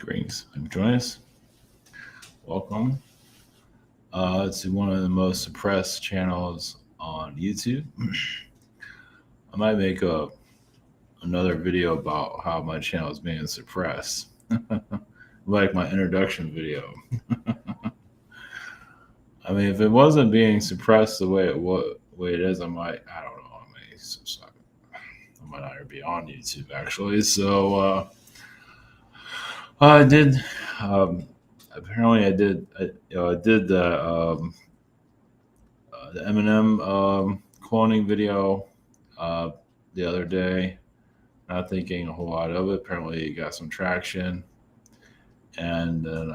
Greetings. I'm joining us. Welcome to one of the most suppressed channels on YouTube. I might make another video about how my channel is being suppressed, like my introduction video. I mean, if it wasn't being suppressed the way it is, I don't know. I might not even be on YouTube actually. So I did. Apparently, I did the Eminem cloning video the other day. Not thinking a whole lot of it. Apparently, it got some traction, and then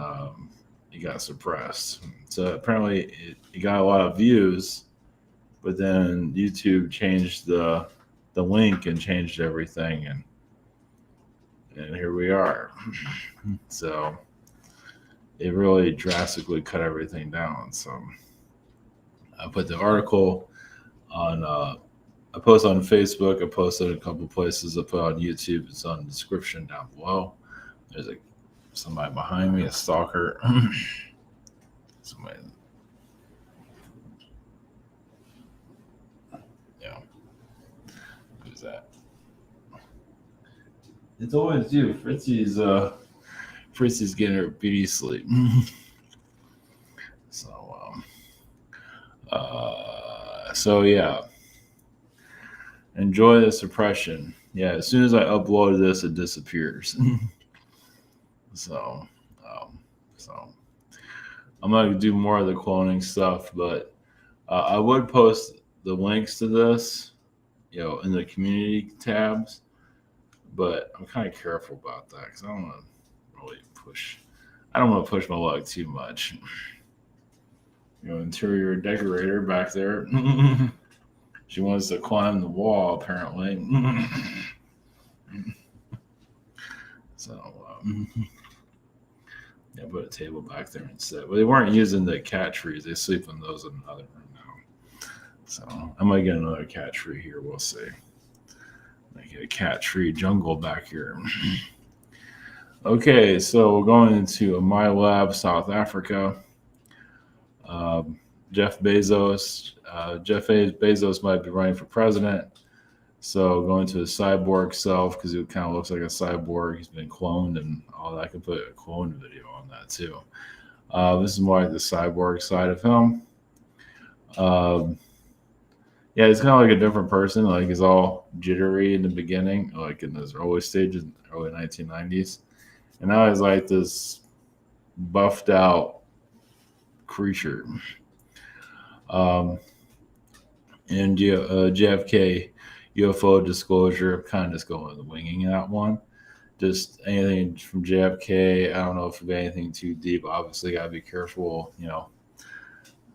it got suppressed. So apparently, it got a lot of views, but then YouTube changed the link and changed everything, and here we are. So it really drastically cut everything down. So I put the article on. I post on Facebook. I posted a couple places. I put on YouTube. It's on the description down below. There's somebody behind me, a stalker. Somebody. Yeah. Who's that? It's always you. Fritzy's getting her beauty sleep. So yeah. Enjoy the suppression. Yeah, as soon as I upload this, it disappears. So I'm gonna do more of the cloning stuff, but I would post the links to this, in the community tabs. But I'm kind of careful about that because I don't want to really push. I don't want to push my luck too much. Interior decorator back there. She wants to climb the wall, apparently. So, yeah, put a table back there instead. But they weren't using the cat trees. They sleep in those in another room now. So I might get another cat tree here. We'll see. I get a cat tree jungle back here. Okay, so we're going into MILAB, South Africa. Jeff Bezos might be running for president. So going to his cyborg self, because he kind of looks like a cyborg. He's been cloned and all that. I can put a clone video on that too. This is more like the cyborg side of him. Yeah, he's kind of like a different person. Like he's all jittery in the beginning, like in his early stages, early 1990s. And now he's like this buffed out creature. And JFK UFO disclosure, kind of just going with winging that one. Just anything from JFK. I don't know if it'll be anything too deep. Obviously, gotta be careful,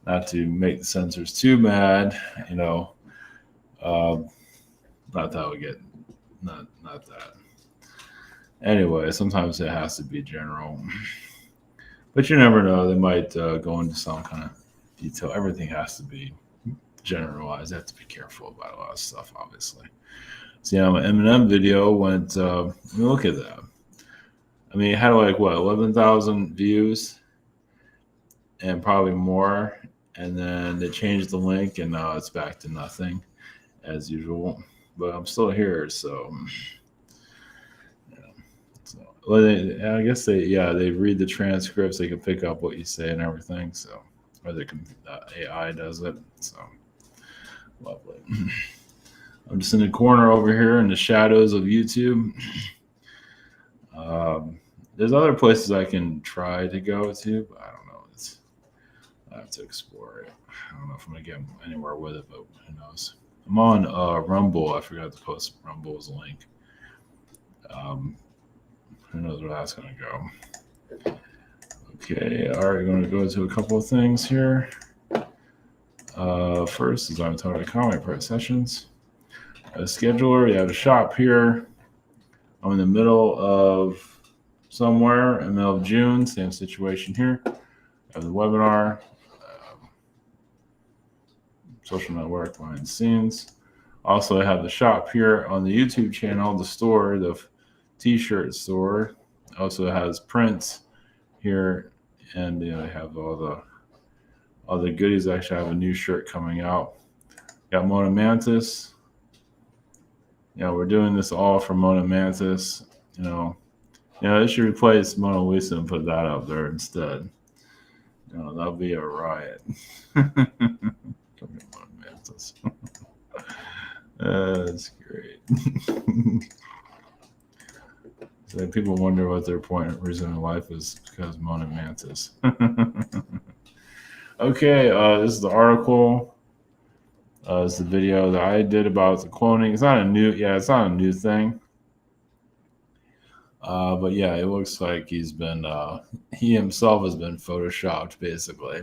not to make the censors too mad. Not that we get, not that. Anyway, sometimes it has to be general, but you never know. They might go into some kind of detail. Everything has to be generalized. You have to be careful about a lot of stuff, obviously. So, my Eminem video went, look at that. I mean, it had 11,000 views and probably more. And then they changed the link and now it's back to nothing as usual. But I'm still here, so. I guess they read the transcripts. They can pick up what you say and everything. So, or they can AI does it. So, lovely. I'm just in the corner over here in the shadows of YouTube. There's other places I can try to go to, but I don't know. I have to explore it. I don't know if I'm gonna get anywhere with it, but who knows? I'm on Rumble. I forgot to post Rumble's link. Who knows where that's going to go. Okay, all right, going to go into a couple of things here. First is I'm talking about comic press sessions. A scheduler, you have a shop here. I'm in the middle of somewhere, in the middle of June, same situation here. I have the webinar, social network, behind the scenes. Also, I have the shop here on the YouTube channel, the store, the t-shirt store. Also has prints here, and they have all the goodies. Actually, I have a new shirt coming out. Got Mona Mantis. We're doing this all for Mona Mantis. They should replace Mona Lisa and put that up there instead. That'll be a riot. Mona Mantis. That's great. So people wonder what their reason in life is because Mona Mantis. Okay, this is the article. This is the video that I did about the cloning. It's not a new thing. But yeah, it looks like he himself has been photoshopped, basically.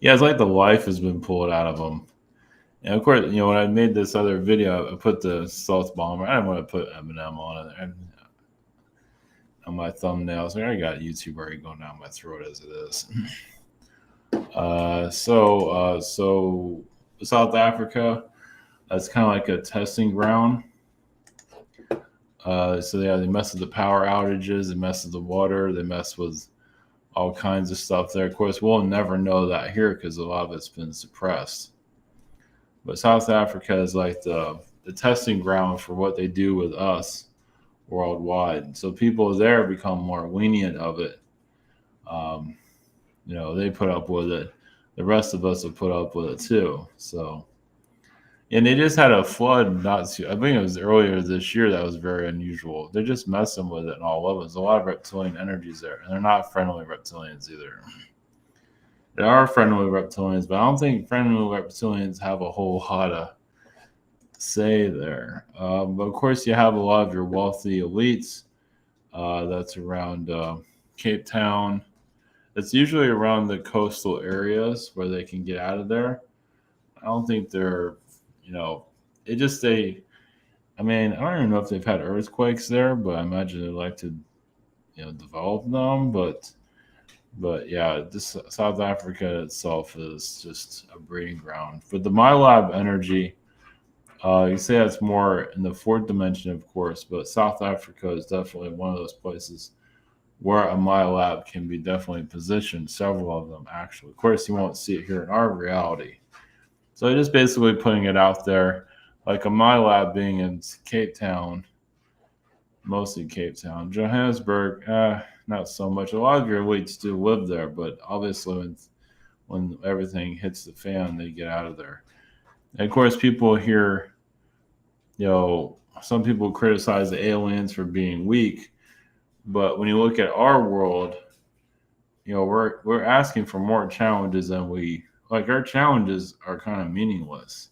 Yeah, it's like the life has been pulled out of him. And of course, when I made this other video, I put the stealth bomber. I didn't want to put Eminem on it on my thumbnail. So I got YouTube already going down my throat as it is. So South Africa, it's kind of like a testing ground. So yeah, they mess with the power outages, they mess with the water, they mess with all kinds of stuff there. Of course, we'll never know that here because a lot of it's been suppressed. But South Africa is like the testing ground for what they do with us worldwide. So people there become more lenient of it. They put up with it. The rest of us have put up with it too. So, and they just had a flood. I think it was earlier this year that was very unusual. They're just messing with it in all levels. A lot of reptilian energies there, and they're not friendly reptilians either. There are friendly reptilians, but I don't think friendly reptilians have a whole lot of say there. But of course, you have a lot of your wealthy elites that's around Cape Town. It's usually around the coastal areas where they can get out of there. I don't think they're, I don't even know if they've had earthquakes there, but I imagine they like to, develop them. But yeah, this South Africa itself is just a breeding ground. For the Mylab energy, you say that's more in the fourth dimension, of course, but South Africa is definitely one of those places where a Mylab can be definitely positioned, several of them actually. Of course, you won't see it here in our reality. So just basically putting it out there, like a Mylab being in Cape Town, mostly Cape Town. Johannesburg, not so much. A lot of your elites do live there, but obviously when everything hits the fan, they get out of there. And of course, people here, some people criticize the aliens for being weak, but when you look at our world, we're asking for more challenges than our challenges are kind of meaningless.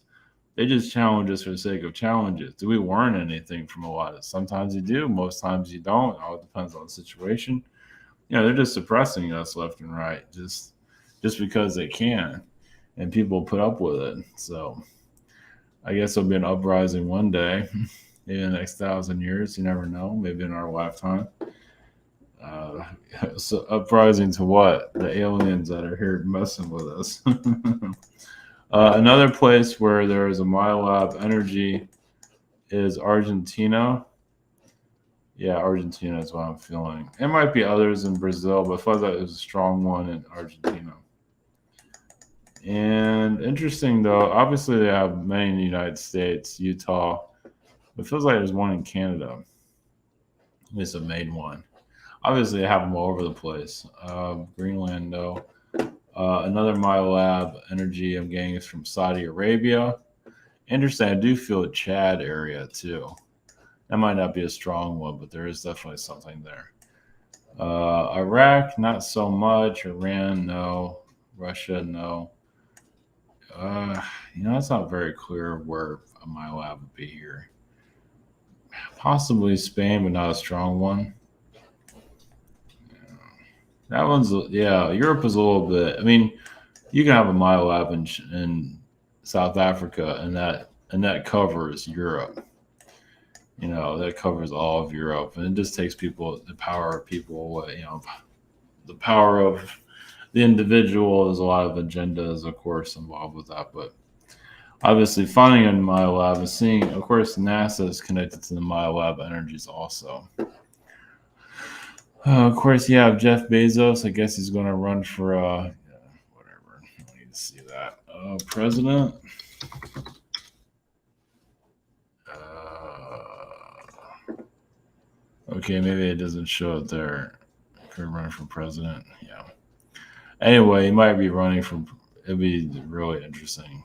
They just challenge us for the sake of challenges. Do we learn anything from a lot of it? Sometimes you do, most times you don't. It all depends on the situation. They're just suppressing us left and right just because they can, and people put up with it. So I guess there'll be an uprising one day, maybe in the next 1,000 years. You never know. Maybe in our lifetime. So uprising to what? The aliens that are here messing with us. Another place where there is a Mylab energy is Argentina. Yeah, Argentina is what I'm feeling. It might be others in Brazil, but I thought that it was a strong one in Argentina. And interesting, though, obviously they have many in the United States, Utah. It feels like there's one in Canada. At least a main one. Obviously, they have them all over the place. Greenland, though. Another Mylab energy I'm getting is from Saudi Arabia. Interesting, I do feel a Chad area, too. That might not be a strong one, but there is definitely something there. Iraq, not so much. Iran, no. Russia, no. It's not very clear where a Mylab would be here. Possibly Spain, but not a strong one. That one's, Europe is a little bit. You can have a Mylab in South Africa, and that covers Europe. That covers all of Europe, and it just takes the power of people away. The power of the individual. There's a lot of agendas, of course, involved with that, but obviously finding a Mylab and seeing, of course, NASA is connected to the Mylab energies also. Of course, you have Jeff Bezos. I guess he's going to run for whatever. I need to see that president. Okay, maybe it doesn't show it there. Could run for president. Yeah. Anyway, he might be running for. It'd be really interesting.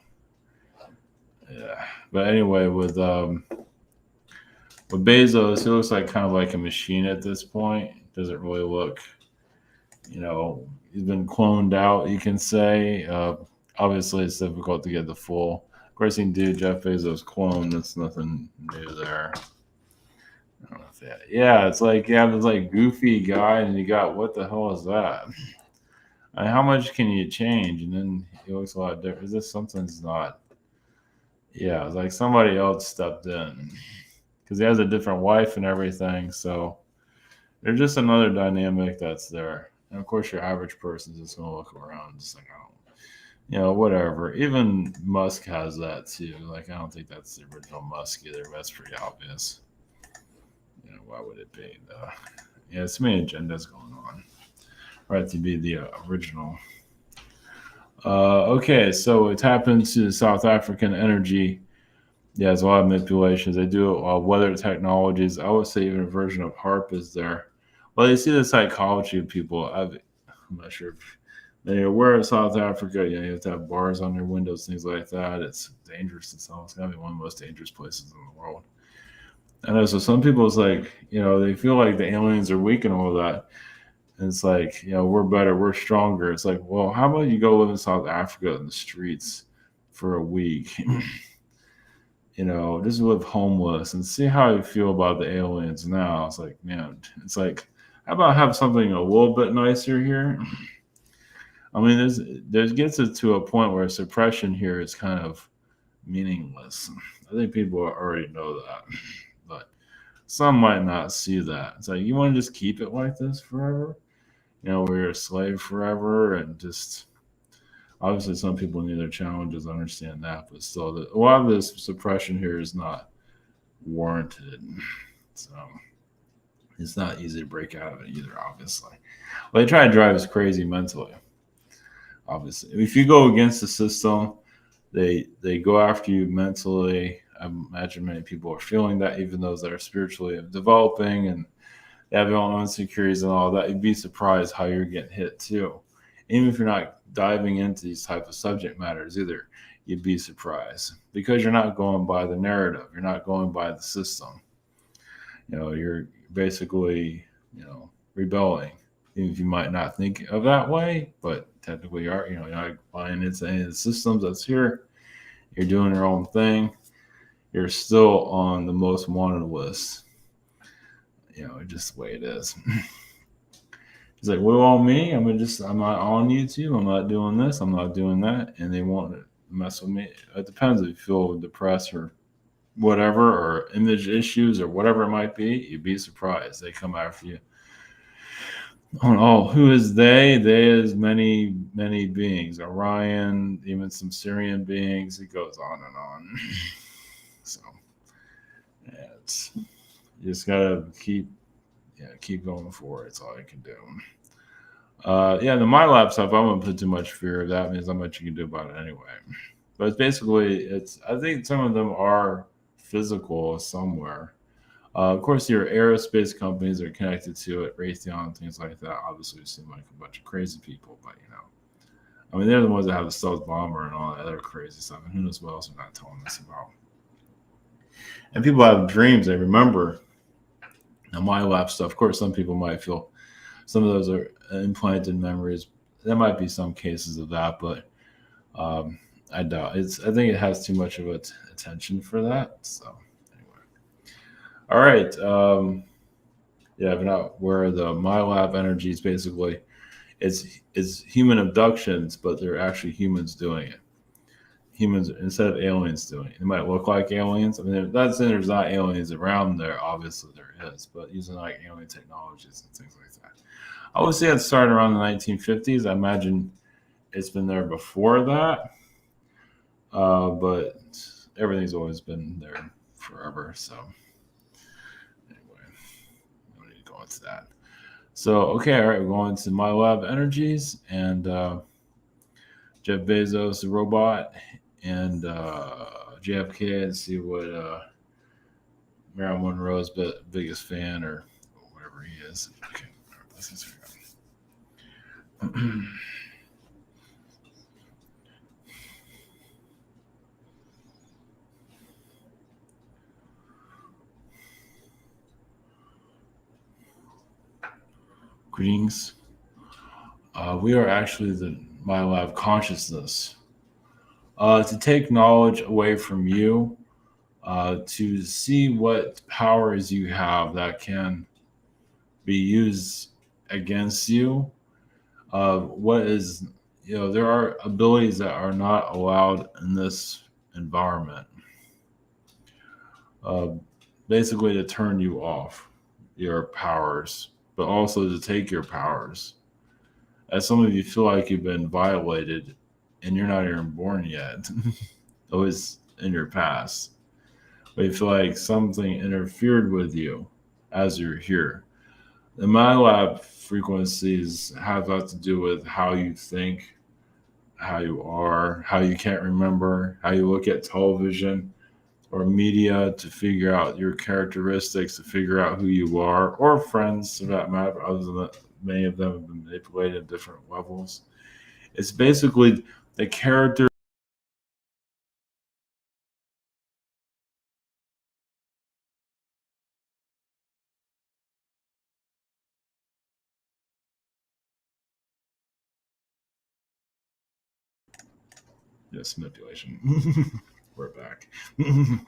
Yeah. But anyway, with Bezos, he looks like kind of like a machine at this point. Doesn't really look, he's been cloned out, you can say. Obviously, it's difficult to get the full. Of course, you can do Jeff Bezos clone. That's nothing new there. I don't know if that. Yeah, it's like you have this like goofy guy, and you got what the hell is that? I mean, how much can you change? And then he looks a lot different. Is this something's not? Yeah, it's like somebody else stepped in because he has a different wife and everything. So there's just another dynamic that's there. And of course, your average person is just going to look around, just like, oh, whatever. Even Musk has that too. Like, I don't think that's the original Musk either. But that's pretty obvious. Why would it be? Yeah, so many agendas going on. Right to be the original. Okay, so it happened to the South African energy. Yeah, there's a lot of manipulations. They do weather technologies. I would say even a version of HARP is there. Well, you see the psychology of people. I'm not sure if they're aware of South Africa. You have to have bars on your windows, things like that. It's dangerous. It's got to be one of the most dangerous places in the world. I know. So some people, it's like, they feel like the aliens are weak and all that. And it's like, we're better, we're stronger. It's like, well, how about you go live in South Africa in the streets for a week? Just live homeless and see how you feel about the aliens now. It's like, man, it's like, how about have something a little bit nicer here? I mean, there's gets it to a point where suppression here is kind of meaningless. I think people already know that, but some might not see that. It's like, you want to just keep it like this forever? Where you're a slave forever, and just obviously some people need their challenges, I understand that, but still, a lot of this suppression here is not warranted. So it's not easy to break out of it either, obviously. Well, they try to drive us crazy mentally. Obviously, if you go against the system, they go after you mentally. I imagine many people are feeling that, even those that are spiritually developing and they have their own insecurities and all that. You'd be surprised how you're getting hit too. Even if you're not diving into these type of subject matters either, you'd be surprised because you're not going by the narrative. You're not going by the system. You're basically, rebelling. Even if you might not think of that way, but technically you are. You're not buying into any of the systems that's here. You're doing your own thing. You're still on the most wanted list. Just the way it is. He's like, what about me? I'm not on YouTube. I'm not doing this. I'm not doing that. And they want to mess with me. It depends if you feel depressed or whatever, or image issues or whatever it might be. You'd be surprised. They come after you. Oh, who is they? They is many, many beings. Orion, even some Syrian beings. It goes on and on. So, yeah, you just gotta keep going forward. It's all you can do. The MILAB stuff, I wouldn't put too much fear of that. Means how much you can do about it anyway. But it's basically, I think some of them are physical somewhere. Of course, your aerospace companies are connected to it, Raytheon, things like that. Obviously, seem like a bunch of crazy people, but I mean, they're the ones that have the stealth bomber and all that other crazy stuff. And who knows what else they're not telling us about. And people have dreams. They remember. Now, MyLab stuff, of course, some people might feel some of those are implanted memories. There might be some cases of that, but I doubt I think it has too much of attention for that. So, anyway. All right. If you're not aware, the MyLab energy is basically it's human abductions, but they're actually humans doing it. Humans instead of aliens doing it. They might look like aliens. I mean, that's saying there's not aliens around there. Obviously, there is, but using like alien technologies and things like that. I would say it started around the 1950s. I imagine it's been there before that, but everything's always been there forever. So anyway, I don't need to go into that. So, okay, all right, we're going to MILAB Energies and Jeff Bezos, the robot, and JFK, and see what Marilyn Monroe's biggest fan or whatever he is. Okay, all right, let's just figure out. Greetings. We are actually the MyLab consciousness. To take knowledge away from you, to see what powers you have that can be used against you. What is, there are abilities that are not allowed in this environment. Uh, Basically, to turn you off your powers, but also to take your powers. As some of you feel like you've been violated and you're not even born yet, it was in your past. But you feel like something interfered with you as you're here. The MyLab frequencies have that to do with how you think, how you are, how you can't remember, how you look at television or media to figure out your characteristics, to figure out who you are, or friends for that matter, other than that, many of them have been manipulated at different levels. It's basically the character. Yes, manipulation. We're back. One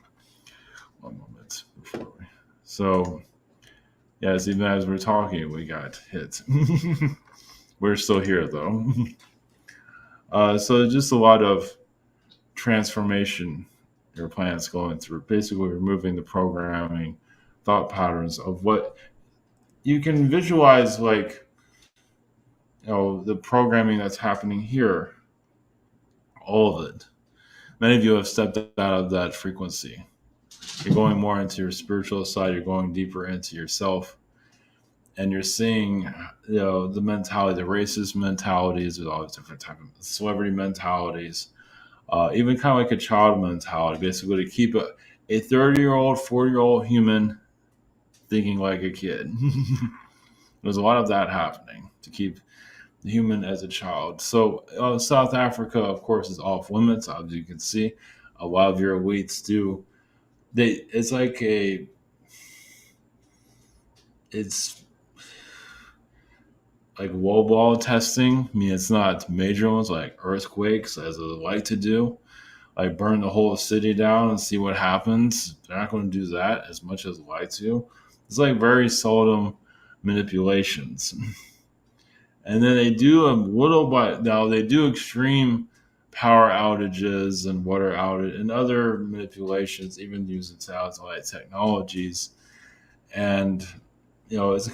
moment before we. So, yes, even as we're talking, we got hit. We're still here though. So just a lot of transformation your planet's going through. Basically, removing the programming, thought patterns of what you can visualize, like the programming that's happening here. All of it. Many of you have stepped out of that frequency. You're going more into your spiritual side. You're going deeper into yourself, and you're seeing, the mentality, the racist mentalities, with all these different types of celebrity mentalities, even kind of like a child mentality, basically to keep a 30-year-old, 40-year-old human thinking like a kid. There's a lot of that happening to keep the human as a child. So South Africa, of course, is off limits, as you can see. A lot of your elites do. It's like it's like wall ball testing. I mean, it's not major ones like earthquakes, as they like to do, like burn the whole city down and see what happens. They're not going to do that as much as like to. It's like very seldom manipulations. And then they do a little bit, now they do extreme power outages and water outage and other manipulations, even using satellite technologies. And, it's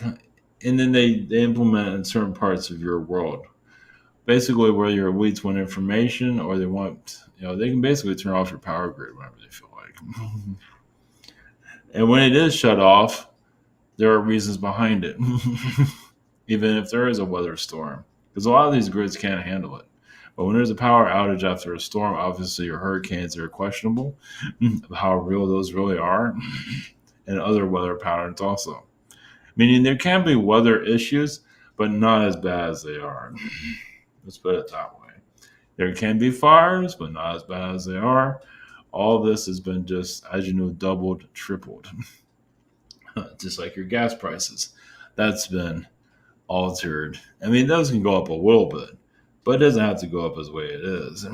and then they implement in certain parts of your world. Basically, where your elites want information or they want, they can basically turn off your power grid whenever they feel like. And when it is shut off, there are reasons behind it, even if there is a weather storm, because a lot of these grids can't handle it. But when there's a power outage after a storm, obviously your hurricanes are questionable, how real those really are, and other weather patterns also. Meaning there can be weather issues, but not as bad as they are. Let's put it that way. There can be fires, but not as bad as they are. All this has been just, as you know, doubled, tripled. Just like your gas prices. That's been altered. I mean, those can go up a little bit, but it doesn't have to go up as the way it is.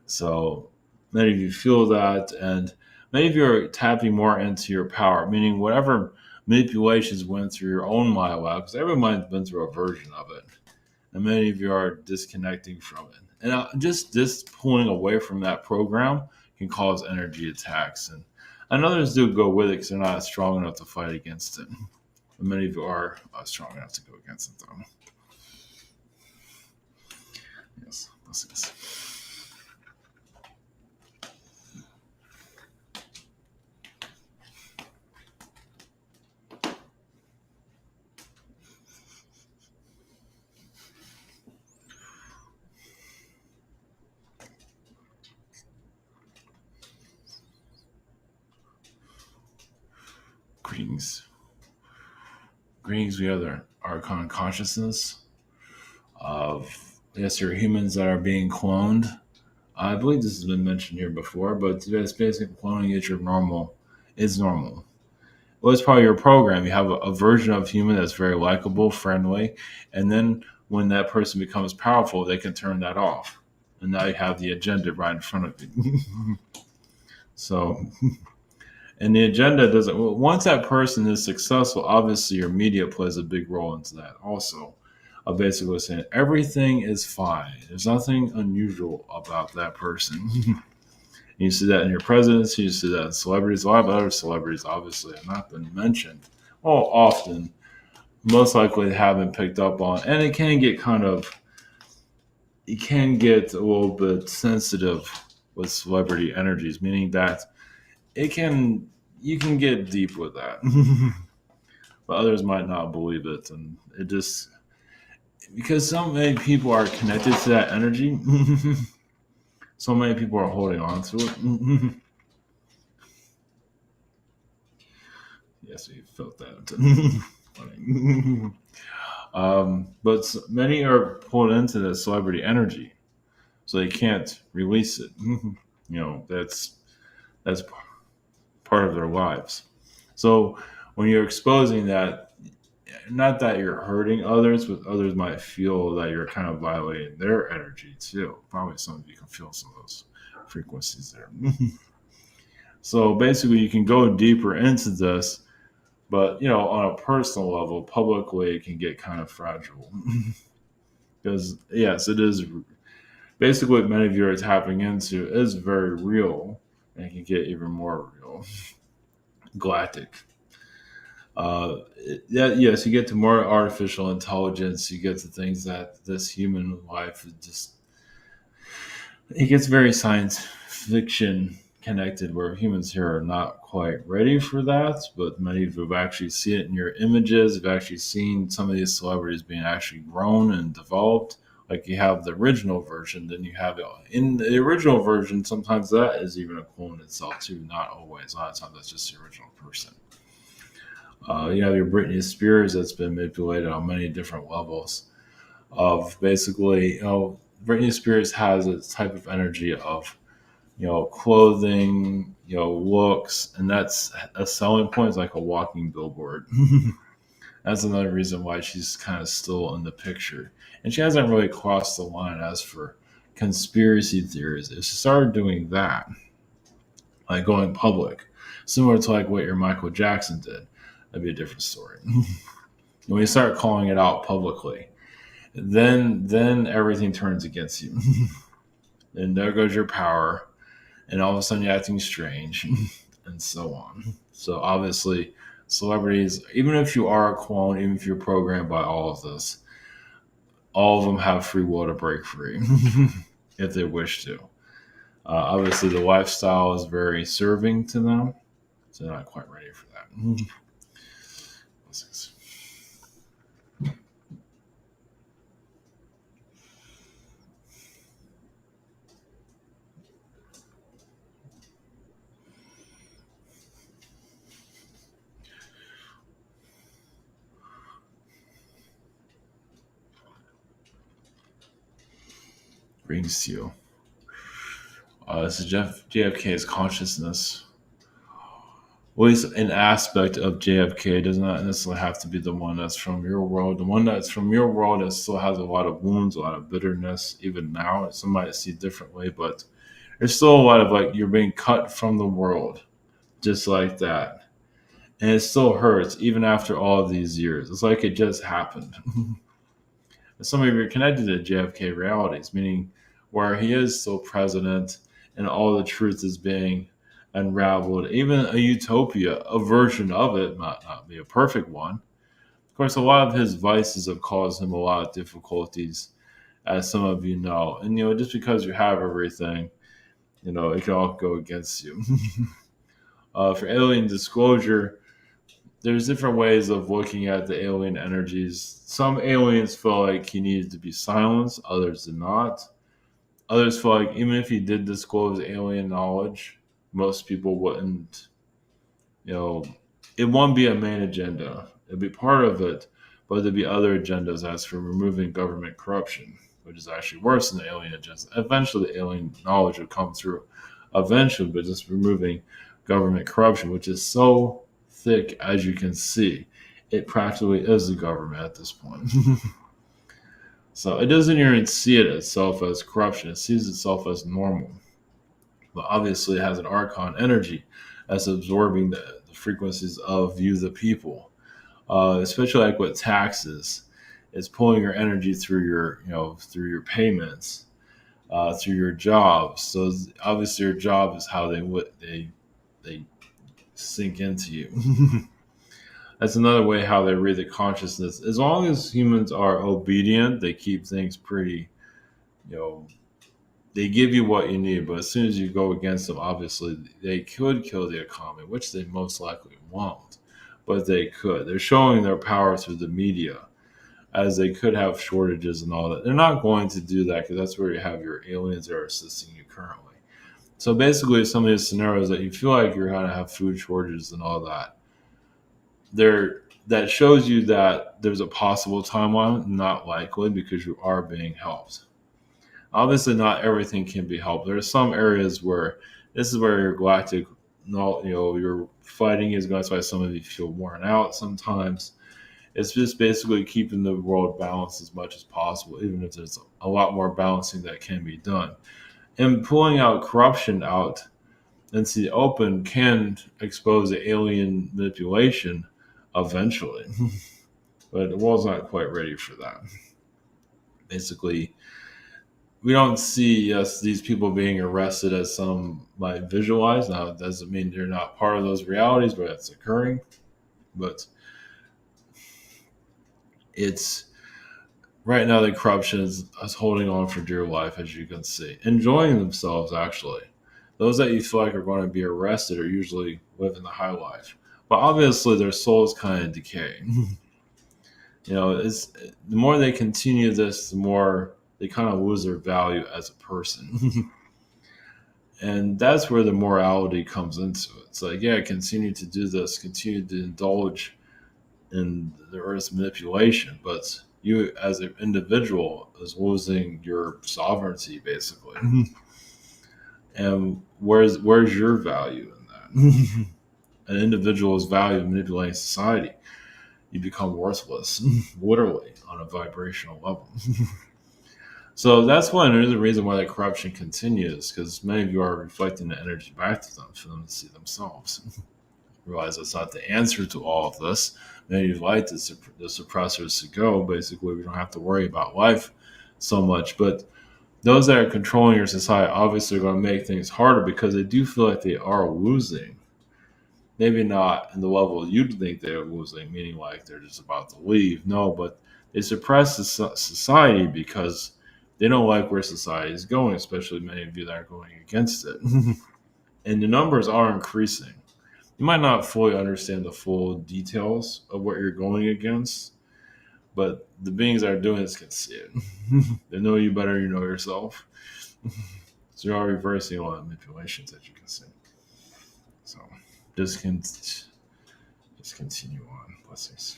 So many of you feel that, and many of you are tapping more into your power, meaning whatever manipulations went through your own MyLab, because everyone's been through a version of it, and many of you are disconnecting from it. And just this pulling away from that program can cause energy attacks, and others do go with it because they're not strong enough to fight against it. But many of you are strong enough to go against it, though. Yes, blessings. Greetings. Greetings, we other Archon consciousness of, yes, there are humans that are being cloned. I believe this has been mentioned here before, but it's basically cloning is normal. Well, it's part of your program. You have a version of human that's very likable, friendly, and then when that person becomes powerful, they can turn that off. And now you have the agenda right in front of you. So, and the agenda doesn't, once that person is successful, obviously your media plays a big role into that also. Basically saying everything is fine. There's nothing unusual about that person. You see that in your presidents, you see that in celebrities. A lot of other celebrities obviously have not been mentioned. Well, often, most likely haven't picked up on, and it can get a little bit sensitive with celebrity energies, meaning that you can get deep with that. But others might not believe it, and it just, because so many people are connected to that energy, so many people are holding on to it. Yes, we felt that. But many are pulled into the celebrity energy, so they can't release it. That's part of their lives. So when you're exposing that, not that you're hurting others, but others might feel that you're kind of violating their energy too. Probably some of you can feel some of those frequencies there. So basically, you can go deeper into this, but on a personal level, publicly, it can get kind of fragile. Because yes, it is basically what many of you are tapping into is very real, and it can get even more real. Galactic. Yes, you get to more artificial intelligence. You get to things that this human life is just. It gets very science fiction connected, where humans here are not quite ready for that. But many of you have actually seen it in your images. Have actually seen some of these celebrities being actually grown and developed. Like you have the original version, then you have it in the original version. Sometimes that is even a clone itself too. Not always. A lot of times that's just the original person. You have your Britney Spears that's been manipulated on many different levels. Of basically, Britney Spears has a type of energy of, clothing, looks, and that's a selling point. It's like a walking billboard. That's another reason why she's kind of still in the picture, and she hasn't really crossed the line. As for conspiracy theories, if she started doing that, like going public, similar to like what your Michael Jackson did, that'd be a different story. When you start calling it out publicly, then everything turns against you. And there goes your power, and all of a sudden you're acting strange, and so on. So obviously, celebrities, even if you are a clone, even if you're programmed by all of this, all of them have free will to break free if they wish to. Obviously, the lifestyle is very serving to them, so they're not quite ready for that. Brings to you. This is JFK's consciousness. At least an aspect of JFK does not necessarily have to be the one that's from your world. The one that's from your world that still has a lot of wounds, a lot of bitterness, even now. Some might see it differently, but there's still a lot of like you're being cut from the world, just like that. And it still hurts even after all of these years. It's like it just happened. Some of you are connected to JFK realities, meaning where he is still president and all the truth is being unraveled. Even a utopia, a version of it, might not be a perfect one. Of course, a lot of his vices have caused him a lot of difficulties, as some of you know. And, just because you have everything, it can all go against you. For alien disclosure, there's different ways of looking at the alien energies. Some aliens felt like he needed to be silenced, others did not. Others feel like even if he did disclose alien knowledge, most people wouldn't, it won't be a main agenda. It'll be part of it, but there'll be other agendas as for removing government corruption, which is actually worse than the alien agenda. Eventually, the alien knowledge will come through. Eventually, but just removing government corruption, which is so thick as you can see, it practically is the government at this point. So it doesn't even see it itself as corruption. It sees itself as normal. But obviously it has an archon energy that's absorbing the frequencies of you, the people. Especially like with taxes, it's pulling your energy through your, through your payments, through your jobs. So obviously your job is how they sink into you. That's another way how they read the consciousness. As long as humans are obedient, they keep things pretty, you know, they give you what you need. But as soon as you go against them, obviously they could kill the economy, which they most likely won't. But they could. They're showing their power through the media, as they could have shortages and all that. They're not going to do that because that's where you have your aliens that are assisting you currently. So basically, some of these scenarios that you feel like you're going to have food shortages and all that, that shows you that there's a possible timeline, not likely because you are being helped. Obviously, not everything can be helped. There are some areas where this is where your galactic, your fighting is going. That's why some of you feel worn out sometimes. It's just basically keeping the world balanced as much as possible, even if there's a lot more balancing that can be done. And pulling out corruption out into the open can expose the alien manipulation eventually. But the world's not quite ready for that. Basically, we don't see these people being arrested as some might visualize. Now, it doesn't mean they're not part of those realities, but it's occurring. But it's right now the corruption is holding on for dear life, as you can see, enjoying themselves. Actually, those that you feel like are going to be arrested are usually living the high life, but obviously their souls kind of decay. It's the more they continue this, the more they kind of lose their value as a person. And that's where the morality comes into it. It's like, yeah, continue to do this, continue to indulge in the earth's manipulation, but you as an individual is losing your sovereignty basically. And where's your value in that? An individual's value in manipulating society, you become worthless, literally on a vibrational level. So that's another reason why that corruption continues, because many of you are reflecting the energy back to them for them to see themselves. Realize that's not the answer to all of this. Many of you like the suppressors to go. Basically, we don't have to worry about life so much. But those that are controlling your society obviously are going to make things harder because they do feel like they are losing. Maybe not in the level you'd think they're losing, meaning like they're just about to leave. No, but they suppress the society because they don't like where society is going, especially many of you that are going against it. And the numbers are increasing. You might not fully understand the full details of what you're going against, but the beings that are doing this can see it. They know you better, you know yourself. So you are reversing all the manipulations that you can see. So just continue on. Blessings.